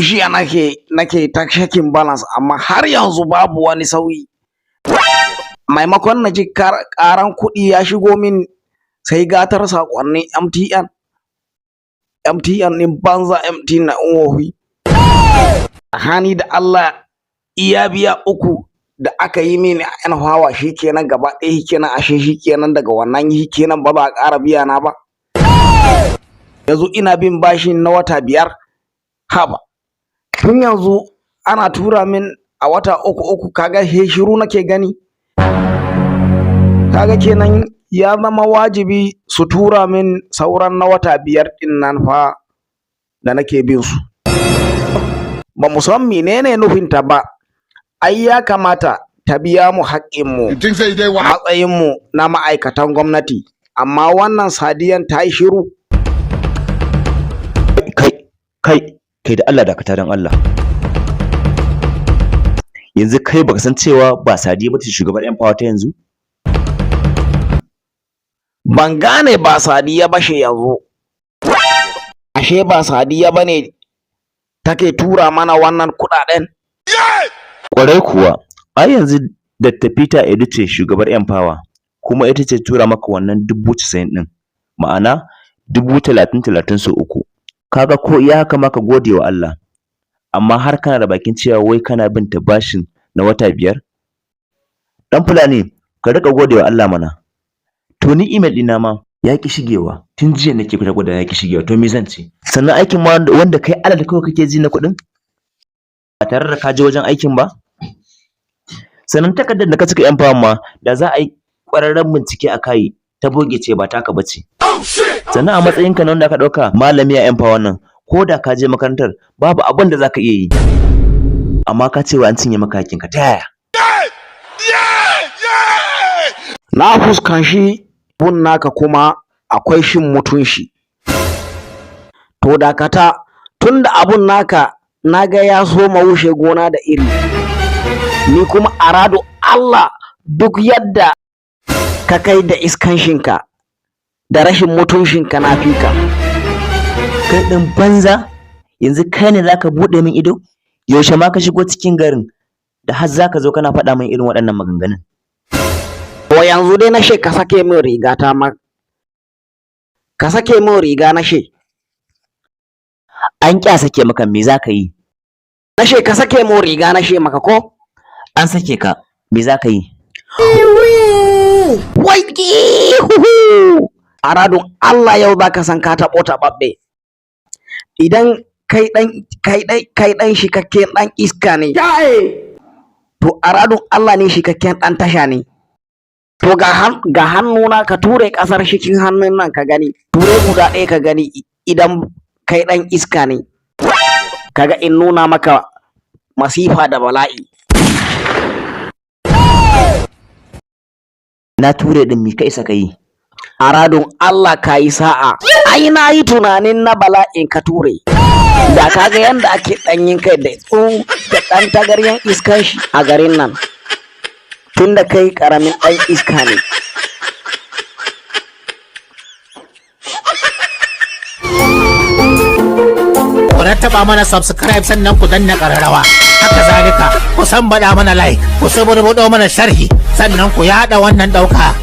jiya nake ta checking balance amma har yanzu babu wani sauyi. Maimakon na ji karan kuɗi ya shigo min sai gatar saƙonnin MTN ɗin banza MTN na wofi. Hani da Allah iya biya uku da aka yi mini a yan hawa shikenan gaba ɗaya shikenan ashe shikenan daga wannan shikenan ba a ƙara biya na ba. Yanzu ina bin bashin na wata 5 haba. Tun yanzu ana tura min a wata uku kaga he shiru nake gani. Kaga kenan ya zama wajibi su tura min sauran na wata 5 din nan fa da nake bin su. Ba mu san menene nufinta ba. Ai ya kamata ta biya mu haƙƙinmu matsayinmu na ma'aikatan gwamnati, amma wannan sadiyan ta yi shiru. Kai da Allah dakata don Allah. Yanzu kai baka san cewa ba Sadiya bace shugabar yan fawa ta yanzu? Ban gane ba Sadiya ba she yanzu. Ashe ba Sadiya bane take tura mana wannan kuɗaɗen? Kwarai kuwa, ai yanzu Dr. Peter Edu ce shugabar yan fawa, kuma ita ce tura maka wannan 90,000 din. Ma'ana 30,000 sau 3. Kaga ko iya haka ma ka gode wa Allah. Amma har kana da bakin cewa wai kana bin ta bashin na wata 5? Dan Fulani, ka rika gode wa Allah mana. To ni email ɗina ma ya ki shigewa. Tun jiya nake kuta gwada ya ki shigewa. To me zan ce? Sannan aikin ma wanda kai alal kawai kake ji na kuɗin? Ba tare da ka je wajen aikin ba? Sannan takardar da ka cika yan fawan ma da za a yi ƙwararren bincike a kai ta boge ce ba taka bace. Sannan a matsayinka na wanda aka ɗauka malami a yan fawan nan, ko da ka je makarantar babu abin da za ka iya yi. Amma ka ce wa an cinye maka hakinka ta yaya? Na fuskanci bun naka kuma akwai shin mutunci. To dakata, tunda abun naka naga ya so ma wuce gona da iri, ni kuma arado Allah duk yadda ka kai da iskanshinka da rashin mutuncinka na fika. Kai ɗin banza, yanzu kai ne zaka buɗe min ido? Yaushe ma ka shigo cikin garin da har zaka zo kana faɗa min irin waɗannan maganganun? To yanzu dai na she ka sake min riga ta ma. Ka sake min riga na she. An ƙya sake maka, me zaka yi? Na she ka sake min riga na she maka ko? An sake ka, me zaka yi? Wai aradun Allah yau zaka san ka taɓo taɓaɓɓe. Idan kai ɗan shikakken ɗan iska ne, to aradun Allah ne shikakken ɗan tasha ne. To ga hannuna ka ture ƙasar cikin hannun nan ka gani, ture guda ɗaya ka gani idan kai ɗan iska ne. Kaga in nuna maka masifa da bala'i. Na ture ɗin mi ka isa ka yi? Aradun Allah ka yi sa'a. Ai na yi tunanin na bala'in ka ture. Da kaga yanda ake ɗanyin kai da ɗan tagaryen iskan shi a garin nan. Tunda kai ƙaramin ɗan iska ne. Ku rattaba mana subscribe sannan ku danna ƙararrawa. Haka zalika ku san baɗa mana like, ku saburbuɗo mana sharhi sannan ku yaɗa wannan ɗauka.